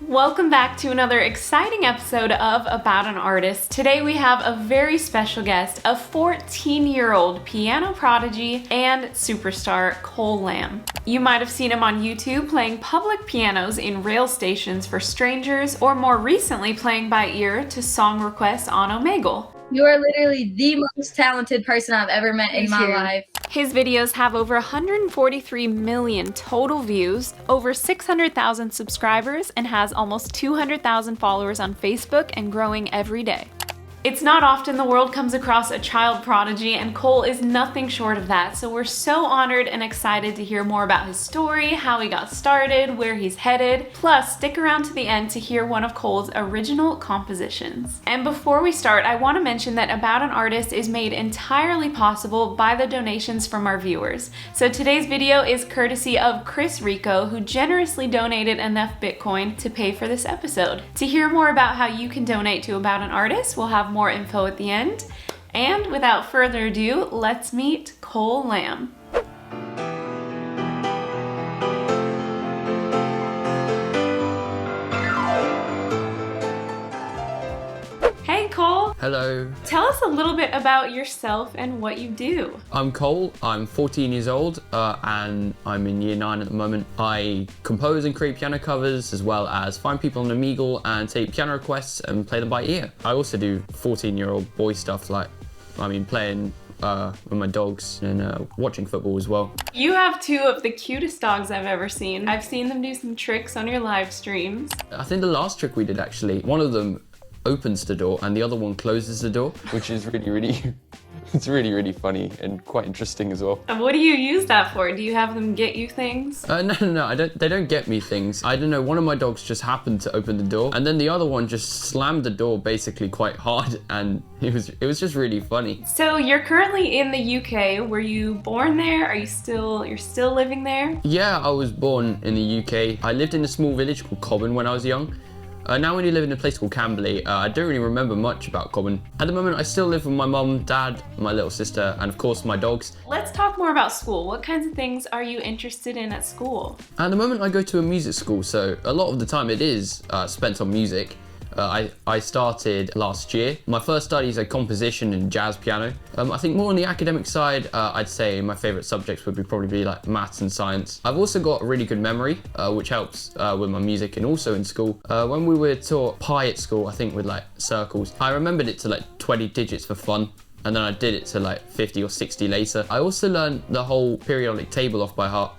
Welcome back to another exciting episode of About an Artist. Today we have a very special guest, a 14-year-old piano prodigy and superstar, Cole Lamb. You might have seen him on YouTube playing public pianos in rail stations for strangers, or more recently playing by ear to song requests on Omegle. You are literally the most talented person I've ever met in my life. His videos have over 143 million total views, over 600,000 subscribers, and has almost 200,000 followers on Facebook and growing every day. It's not often the world comes across a child prodigy, and Cole is nothing short of that, so we're so honored and excited to hear more about his story, how he got started, where he's headed, plus stick around to the end to hear one of Cole's original compositions. And before we start, I want to mention that About an Artist is made entirely possible by the donations from our viewers. So today's video is courtesy of Chris Rico, who generously donated enough Bitcoin to pay for this episode. To hear more about how you can donate to About an Artist, we'll have more info at the end. And without further ado, let's meet Cole Lamb. Hey Cole! Hello. Tell us a little bit about yourself and what you do. I'm Cole, I'm 14 years old and I'm in year 9 at the moment. I compose and create piano covers as well as find people on Omegle and take piano requests and play them by ear. I also do 14-year-old boy stuff like, playing with my dogs and watching football as well. You have two of the cutest dogs I've ever seen. I've seen them do some tricks on your live streams. I think the last trick we did actually, one of them opens the door and the other one closes the door, which is it's really funny and quite interesting as well. And what do you use that for? Do you have them get you things? No, they don't get me things. I don't know, one of my dogs just happened to open the door and then the other one just slammed the door basically quite hard, and it was just really funny. So you're currently in the UK. Were you born there? You're still living there? Yeah, I was born in the UK. I lived in a small village called Cobham when I was young. Now when you live in a place called Camberley, I don't really remember much about Cobham. At the moment I still live with my mum, dad, my little sister, and of course my dogs. Let's talk more about school. What kinds of things are you interested in at school? At the moment I go to a music school, so a lot of the time it is spent on music. I started last year. My first studies are composition and jazz piano. I think more on the academic side, I'd say my favourite subjects would probably be like maths and science. I've also got a really good memory, which helps with my music and also in school. When we were taught pi at school, I think with like circles, I remembered it to like 20 digits for fun. And then I did it to like 50 or 60 later. I also learned the whole periodic table off by heart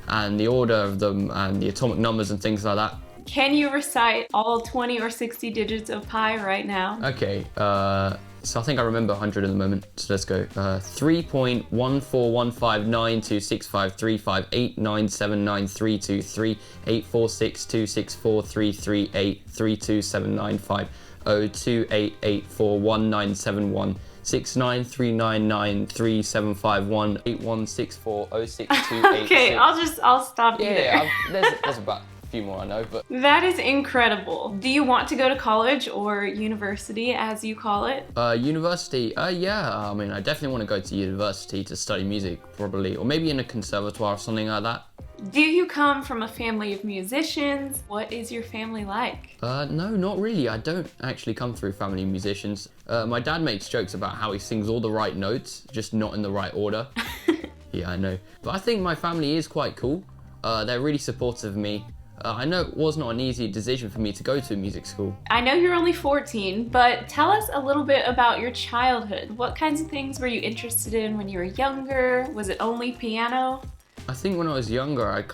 and the order of them and the atomic numbers and things like that. Can you recite all 20 or 60 digits of pi right now? Okay, so I think I remember 100 at the moment, so let's go. 3.1415926535897932383279550288419713751816406286. Okay, I'll stop you there. Yeah, there's about few more I know, but that is incredible. Do you want to go to college or university, as you call it? University, yeah. I mean, I definitely want to go to university to study music, probably, or maybe in a conservatoire or something like that. Do you come from a family of musicians? What is your family like? No, not really. I don't actually come through family of musicians. My dad makes jokes about how he sings all the right notes, just not in the right order. Yeah, I know. But I think my family is quite cool. They're really supportive of me. I know it was not an easy decision for me to go to music school. I know you're only 14, but tell us a little bit about your childhood. What kinds of things were you interested in when you were younger? Was it only piano? I think when I was younger,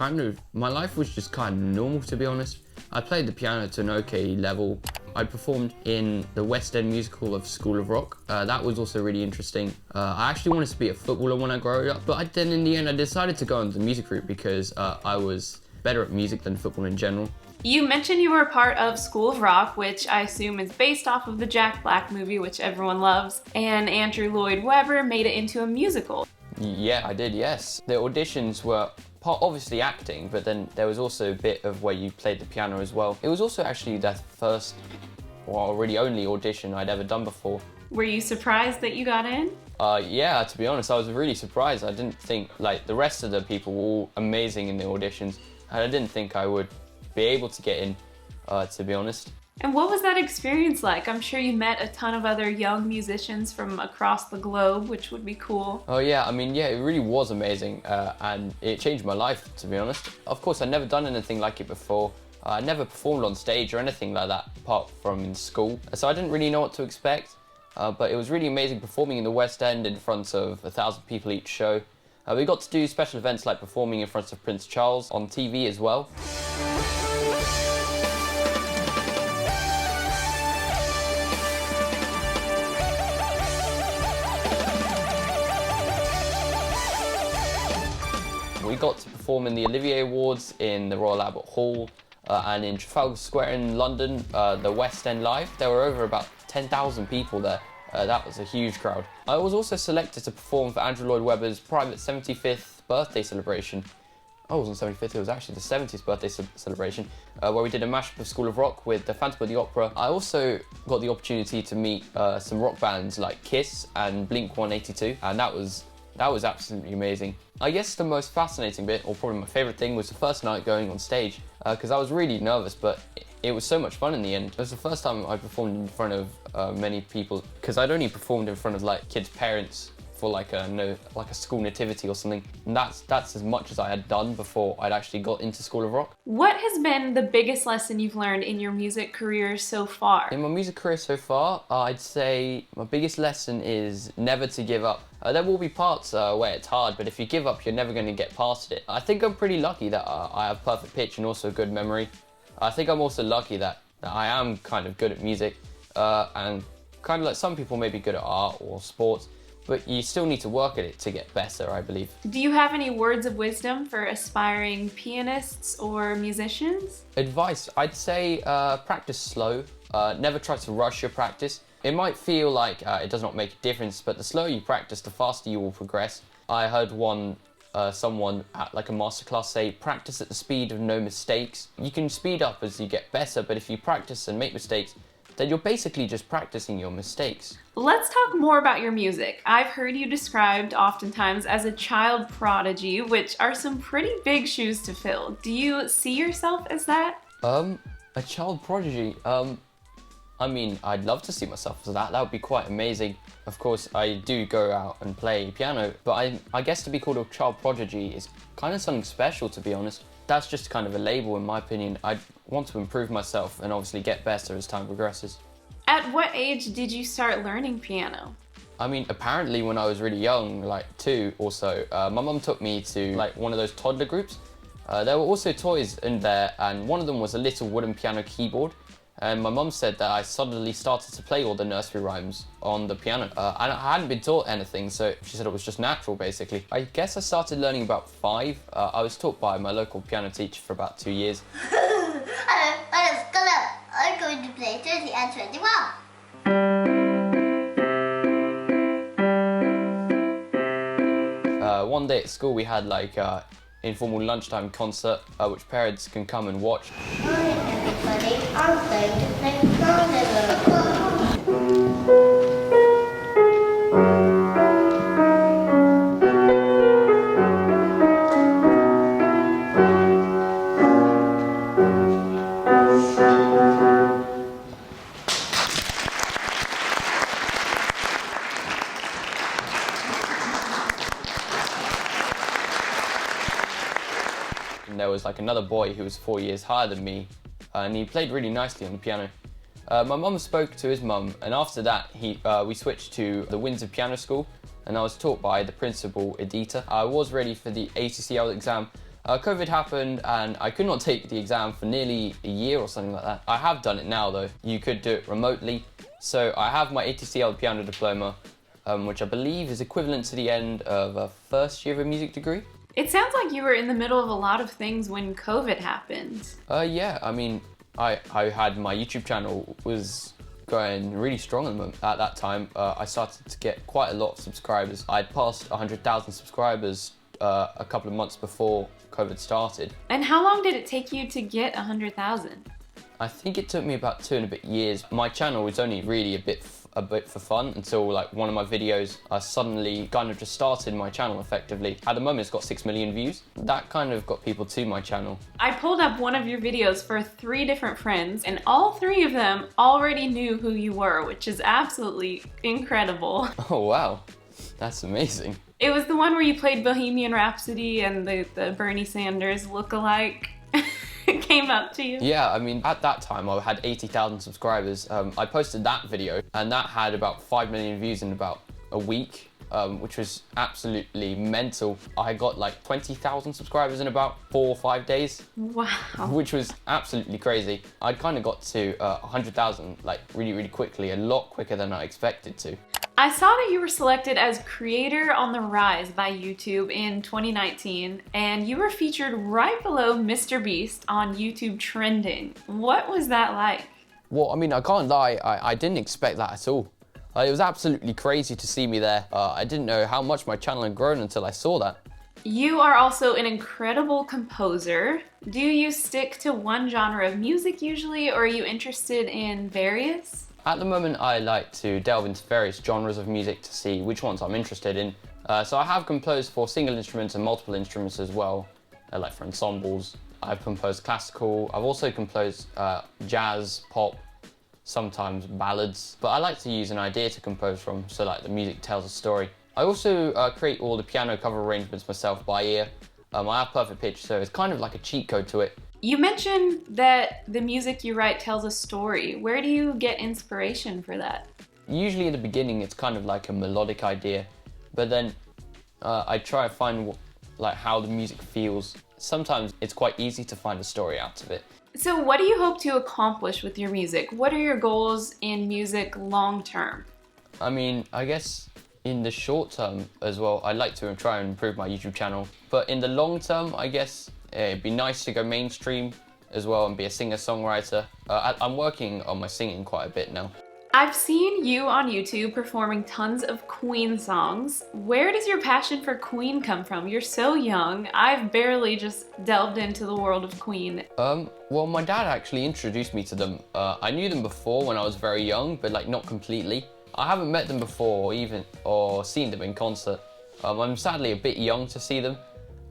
my life was just kind of normal, to be honest. I played the piano to an okay level. I performed in the West End musical of School of Rock. That was also really interesting. I actually wanted to be a footballer when I grew up, but then in the end I decided to go into the music route because I was better at music than football in general. You mentioned you were a part of School of Rock, which I assume is based off of the Jack Black movie, which everyone loves, and Andrew Lloyd Webber made it into a musical. Yeah, I did, yes. The auditions were obviously acting, but then there was also a bit of where you played the piano as well. It was also actually the first, or really only audition I'd ever done before. Were you surprised that you got in? Yeah, to be honest, I was really surprised. I didn't think, like, the rest of the people were all amazing in the auditions, and I didn't think I would be able to get in. to be honest. And what was that experience like? I'm sure you met a ton of other young musicians from across the globe, which would be cool. Oh yeah, I mean, yeah, it really was amazing, and it changed my life, to be honest. Of course, I'd never done anything like it before. I never performed on stage or anything like that, apart from in school. So I didn't really know what to expect, but it was really amazing performing in the West End in front of 1,000 people each show. We got to do special events like performing in front of Prince Charles on TV as well. We got to perform in the Olivier Awards in the Royal Albert Hall and in Trafalgar Square in London, the West End Live. There were over about 10,000 people there. That was a huge crowd. I was also selected to perform for Andrew Lloyd Webber's private 75th birthday celebration. Oh, it wasn't 75th, it was actually the 70th birthday celebration, where we did a mashup of School of Rock with the Phantom of the Opera. I also got the opportunity to meet some rock bands like Kiss and Blink-182, and that was absolutely amazing. I guess the most fascinating bit, or probably my favourite thing, was the first night going on stage, because I was really nervous, but it was so much fun in the end. It was the first time I performed in front of many people, because I'd only performed in front of like kids' parents for like a school nativity or something, and that's as much as I had done before I'd actually got into School of Rock. What has been the biggest lesson you've learned in your music career so far? In my music career so far, I'd say my biggest lesson is never to give up. There will be parts where it's hard, but if you give up, you're never going to get past it. I think I'm pretty lucky that I have perfect pitch and also good memory. I think I'm also lucky that I am kind of good at music, and kind of like some people may be good at art or sports, but you still need to work at it to get better, I believe. Do you have any words of wisdom for aspiring pianists or musicians? Advice, I'd say practice slow. Never try to rush your practice. It might feel like it does not make a difference, but the slower you practice, the faster you will progress. I heard someone at like a masterclass say, practice at the speed of no mistakes. You can speed up as you get better, but if you practice and make mistakes, then you're basically just practicing your mistakes. Let's talk more about your music. I've heard you described oftentimes as a child prodigy, which are some pretty big shoes to fill. Do you see yourself as that? A child prodigy? I mean, I'd love to see myself as that. That would be quite amazing. Of course, I do go out and play piano, but I guess to be called a child prodigy is kind of something special, to be honest. That's just kind of a label, in my opinion. I want to improve myself and obviously get better as time progresses. At what age did you start learning piano? I mean, apparently when I was really young, like 2 or so, my mum took me to like one of those toddler groups. There were also toys in there, and one of them was a little wooden piano keyboard. And my mum said that I suddenly started to play all the nursery rhymes on the piano. And I hadn't been taught anything, so she said it was just natural, basically. I guess I started learning about 5. I was taught by my local piano teacher for about 2 years. Hello, my name is Scholar. I'm going to play 30 and 21. One day at school we had like an informal lunchtime concert, which parents can come and watch. Hi everybody, I'm going to play Carnival. And there was like another boy who was 4 years higher than me, and he played really nicely on the piano. My mum spoke to his mum, and after that we switched to the Windsor Piano School, and I was taught by the principal, Edita. I was ready for the ACCL exam. COVID happened and I could not take the exam for nearly a year or something like that. I have done it now though. You could do it remotely. So I have my ACCL piano diploma, which I believe is equivalent to the end of a first year of a music degree. It sounds like you were in the middle of a lot of things when COVID happened. Yeah, I mean, I had my YouTube channel was going really strong at that time. I started to get quite a lot of subscribers. I'd passed 100,000 subscribers a couple of months before COVID started. And how long did it take you to get 100,000? I think it took me about 2 and a bit years. My channel was only really a bit for fun until like one of my videos suddenly kind of just started my channel effectively. At the moment it's got 6 million views. That kind of got people to my channel. I pulled up one of your videos for 3 different friends and all 3 of them already knew who you were, which is absolutely incredible. Oh wow, that's amazing. It was the one where you played Bohemian Rhapsody and the Bernie Sanders look-alike came up to you. Yeah, I mean, at that time I had 80,000 subscribers. I posted that video and that had about 5 million views in about a week, which was absolutely mental. I got like 20,000 subscribers in about 4 or 5 days. Wow. Which was absolutely crazy. I kind of got to 100,000 like really quickly, a lot quicker than I expected to. I saw that you were selected as Creator on the Rise by YouTube in 2019, and you were featured right below Mr. Beast on YouTube Trending. What was that like? Well, I mean, I can't lie, I didn't expect that at all. It was absolutely crazy to see me there. I didn't know how much my channel had grown until I saw that. You are also an incredible composer. Do you stick to one genre of music usually, or are you interested in various? At the moment, I like to delve into various genres of music to see which ones I'm interested in. So I have composed for single instruments and multiple instruments as well, like for ensembles. I've composed classical. I've also composed jazz, pop, sometimes ballads. But I like to use an idea to compose from, so like the music tells a story. I also create all the piano cover arrangements myself by ear. I have perfect pitch, so it's kind of like a cheat code to it. You mentioned that the music you write tells a story. Where do you get inspiration for that? Usually in the beginning it's kind of like a melodic idea, but then I try to find like how the music feels. Sometimes it's quite easy to find a story out of it. So what do you hope to accomplish with your music? What are your goals in music long term? I mean, I guess in the short term as well, I'd like to try and improve my YouTube channel. But in the long term, I guess it'd be nice to go mainstream as well and be a singer-songwriter. I'm working on my singing quite a bit now. I've seen you on YouTube performing tons of Queen songs. Where does your passion for Queen come from? You're so young. I've barely just delved into the world of Queen. Well, my dad actually introduced me to them. I knew them before when I was very young, but like not completely. I haven't met them before or seen them in concert. I'm sadly a bit young to see them.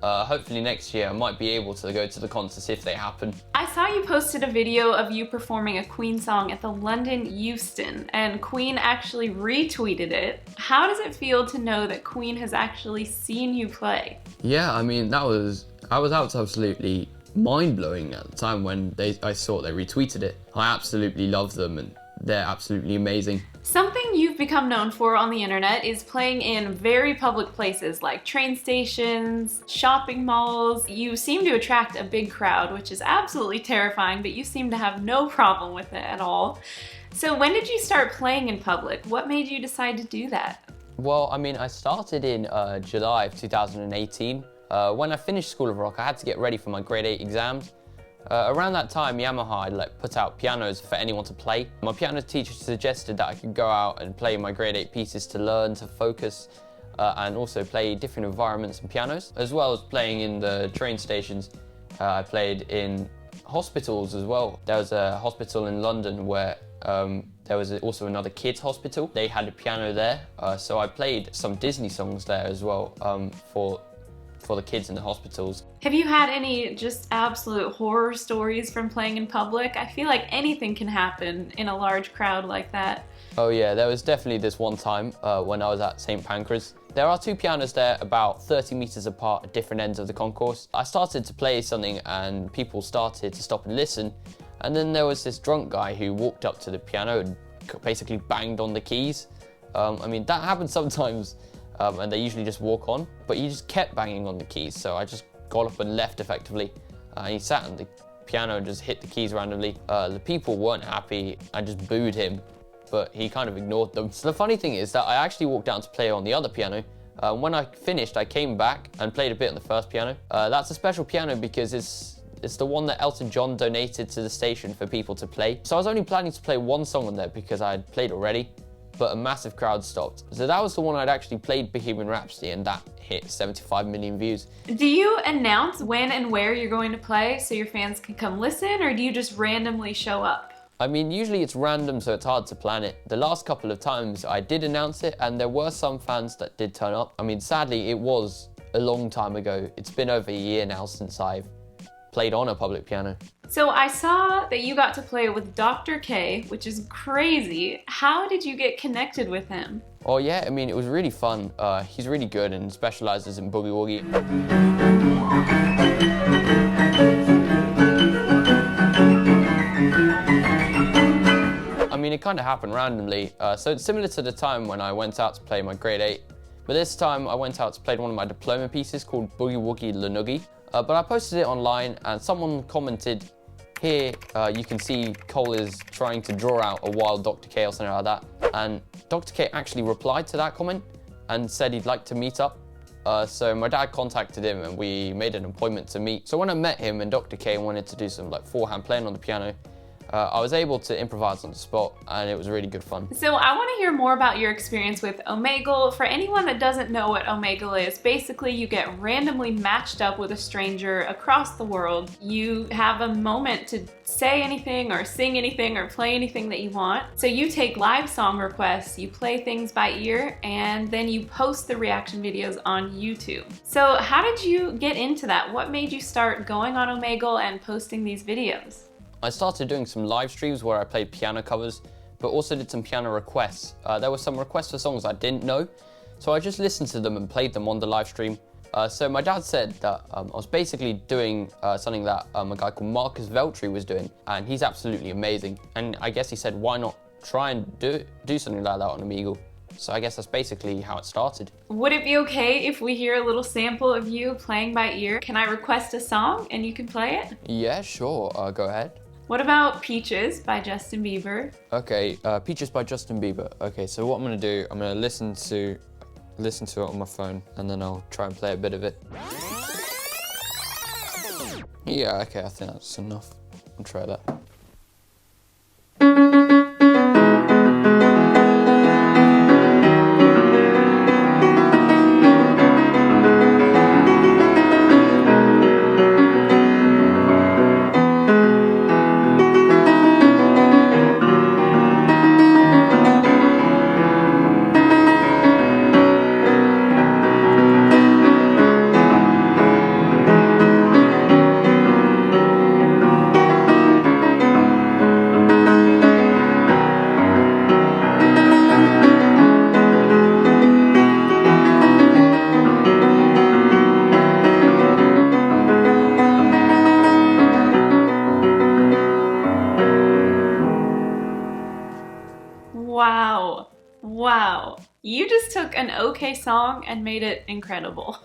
Hopefully next year I might be able to go to the concerts if they happen. I saw you posted a video of you performing a Queen song at the London Euston, and Queen actually retweeted it. How does it feel to know that Queen has actually seen you play? Yeah, I mean, I was absolutely mind-blowing at the time when I saw they retweeted it. I absolutely love them and they're absolutely amazing. Something you've become known for on the internet is playing in very public places like train stations, shopping malls. You seem to attract a big crowd, which is absolutely terrifying, but you seem to have no problem with it at all. So when did you start playing in public? What made you decide to do that? Well, I mean, I started in July of 2018. When I finished School of Rock, I had to get ready for my grade 8 exams. Around that time, Yamaha had put out pianos for anyone to play. My piano teacher suggested that I could go out and play my grade 8 pieces to learn, to focus, and also play different environments and pianos, as well as playing in the train stations. I played in hospitals as well. There was a hospital in London where there was also another kids hospital. They had a piano there, so I played some Disney songs there as well for the kids in the hospitals. Have you had any just absolute horror stories from playing in public? I feel like anything can happen in a large crowd like that. Oh yeah, there was definitely this one time when I was at St. Pancras. There are 2 pianos there about 30 meters apart at different ends of the concourse. I started to play something and people started to stop and listen. And then there was this drunk guy who walked up to the piano and basically banged on the keys. I mean, that happens sometimes. And they usually just walk on, but he just kept banging on the keys, so I just got up and left effectively. He sat on the piano and just hit the keys randomly. The people weren't happy, I just booed him, but he kind of ignored them. So the funny thing is that I actually walked down to play on the other piano. When I finished, I came back and played a bit on the first piano. That's a special piano because it's the one that Elton John donated to the station for people to play. So I was only planning to play one song on there because I had played already. but a massive crowd stopped. So that was the one I'd actually played Bohemian Rhapsody, and that hit 75 million views. Do you announce when and where you're going to play so your fans can come listen, or do you just randomly show up? I mean, usually it's random, so it's hard to plan it. The last couple of times I did announce it, and there were some fans that did turn up. I mean, sadly, it was a long time ago. It's been over a year now since I've played on a public piano. So I saw that you got to play with Dr. K, which is crazy. How did you get connected with him? Oh yeah, I mean, it was really fun. He's really good and specializes in boogie woogie. I mean, it kind of happened randomly. So it's similar to the time when I went out to play my grade 8. But this time I went out to play one of my diploma pieces called Boogie Woogie Lanoogie. But I posted it online and someone commented, here you can see Cole is trying to draw out a wild Dr. K or something like that. And Dr. K actually replied to that comment and said he'd like to meet up. So my dad contacted him and we made an appointment to meet. So when I met him and Dr. K wanted to do some like forehand playing on the piano, I was able to improvise on the spot, and it was really good fun. So I want to hear more about your experience with Omegle. For anyone that doesn't know what Omegle is, basically you get randomly matched up with a stranger across the world. You have a moment to say anything or sing anything or play anything that you want. So you take live song requests, you play things by ear, and then you post the reaction videos on YouTube. So how did you get into that? What made you start going on Omegle and posting these videos? I started doing some live streams where I played piano covers, but also did some piano requests. There were some requests for songs I didn't know, so I just listened to them and played them on the live stream. So my dad said that I was basically doing something that a guy called Marcus Veltri was doing, and he's absolutely amazing. And I guess he said, why not try and do something like that on Omegle? So I guess that's basically how it started. Would it be okay if we hear a little sample of you playing by ear? Can I request a song and you can play it? Yeah, sure, go ahead. What about Peaches by Justin Bieber? Okay, Peaches by Justin Bieber. Okay, so what I'm gonna do, I'm gonna listen to it on my phone, and then I'll try and play a bit of it. Yeah, okay, I think that's enough. I'll try that. Wow. You just took an okay song and made it incredible.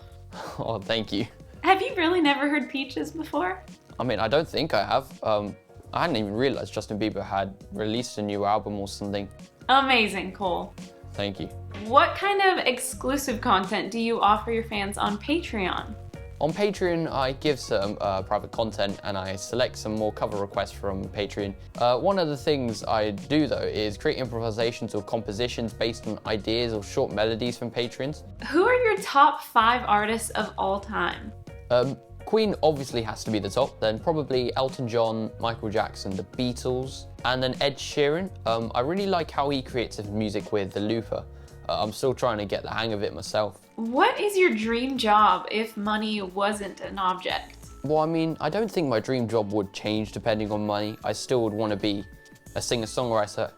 Oh, thank you. Have you really never heard Peaches before? I mean, I don't think I have. I hadn't even realized Justin Bieber had released a new album or something. Amazing, Cole. Thank you. What kind of exclusive content do you offer your fans on Patreon? On Patreon, I give some private content and I select some more cover requests from Patreon. One of the things I do though is create improvisations or compositions based on ideas or short melodies from patrons. Who are your top 5 artists of all time? Queen obviously has to be the top, then probably Elton John, Michael Jackson, the Beatles, and then Ed Sheeran. I really like how he creates his music with the looper. I'm still trying to get the hang of it myself. What is your dream job if money wasn't an object? Well, I mean, I don't think my dream job would change depending on money. I still would want to be a singer-songwriter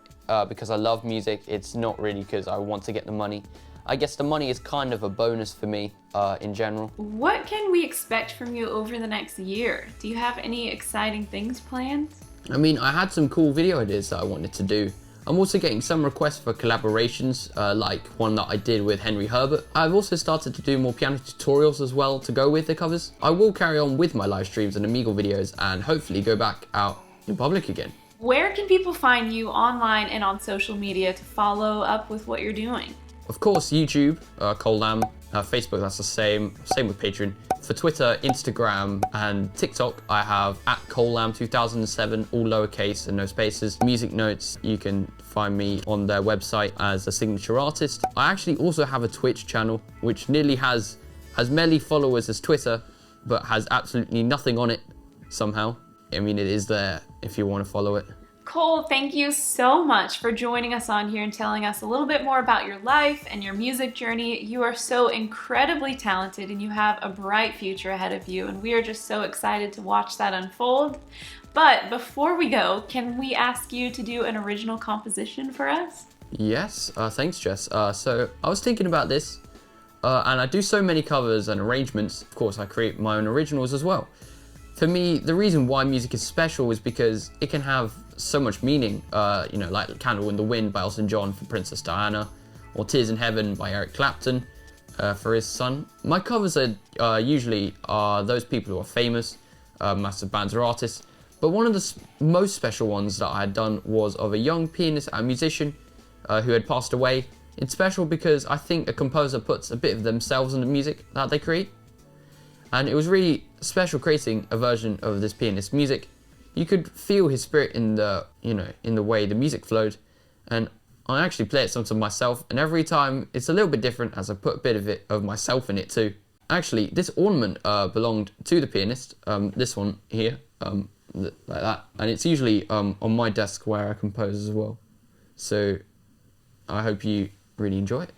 because I love music. It's not really because I want to get the money. I guess the money is kind of a bonus for me in general. What can we expect from you over the next year? Do you have any exciting things planned? I mean, I had some cool video ideas that I wanted to do. I'm also getting some requests for collaborations, like one that I did with Henry Herbert. I've also started to do more piano tutorials as well to go with the covers. I will carry on with my live streams and Omegle videos and hopefully go back out in public again. Where can people find you online and on social media to follow up with what you're doing? Of course, YouTube, Cole Lamb, Facebook, that's the same with Patreon. For Twitter, Instagram, and TikTok, I have @colam2007, all lowercase and no spaces. Music Notes, you can find me on their website as a signature artist. I actually also have a Twitch channel, which nearly has as many followers as Twitter, but has absolutely nothing on it somehow. I mean, it is there if you want to follow it. Cole, thank you so much for joining us on here and telling us a little bit more about your life and your music journey. You are so incredibly talented and you have a bright future ahead of you, and we are just so excited to watch that unfold. But before we go, can we ask you to do an original composition for us? Yes, thanks, Jess. So I was thinking about this, and I do so many covers and arrangements. Of course, I create my own originals as well. For me, the reason why music is special is because it can have so much meaning, like Candle in the Wind by Elton John for Princess Diana, or Tears in Heaven by Eric Clapton for his son. My covers are usually those people who are famous, massive bands or artists, but one of the most special ones that I had done was of a young pianist and musician who had passed away. It's special because I think a composer puts a bit of themselves in the music that they create. And it was really special creating a version of this pianist's music. You could feel his spirit in the way the music flowed. And I actually play it sometimes myself, and every time it's a little bit different as I put a bit of myself in it too. Actually, this ornament belonged to the pianist, this one here, like that. And it's usually on my desk where I compose as well. So I hope you really enjoy it.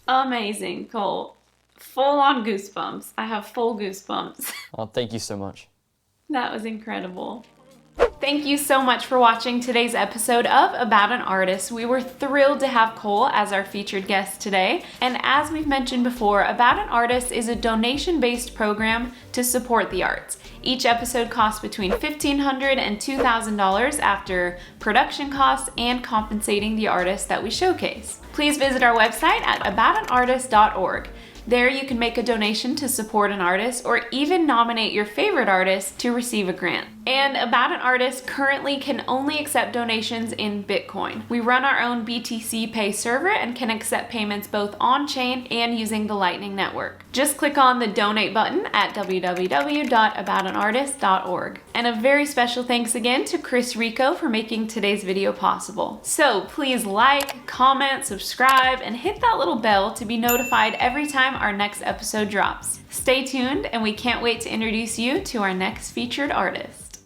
Amazing, Cole. Full on goosebumps. I have full goosebumps. Oh, thank you so much. That was incredible. Thank you so much for watching today's episode of About an Artist. We were thrilled to have Cole as our featured guest today. And as we've mentioned before, About an Artist is a donation-based program to support the arts. Each episode costs between $1,500 and $2,000 after production costs and compensating the artists that we showcase. Please visit our website at aboutanartist.org. There you can make a donation to support an artist or even nominate your favorite artist to receive a grant. And About an Artist currently can only accept donations in Bitcoin. We run our own BTC Pay server and can accept payments both on-chain and using the Lightning Network. Just click on the donate button at www.aboutanartist.org. And a very special thanks again to Chris Rico for making today's video possible. So please like, comment, subscribe, and hit that little bell to be notified every time our next episode drops. Stay tuned, and we can't wait to introduce you to our next featured artist.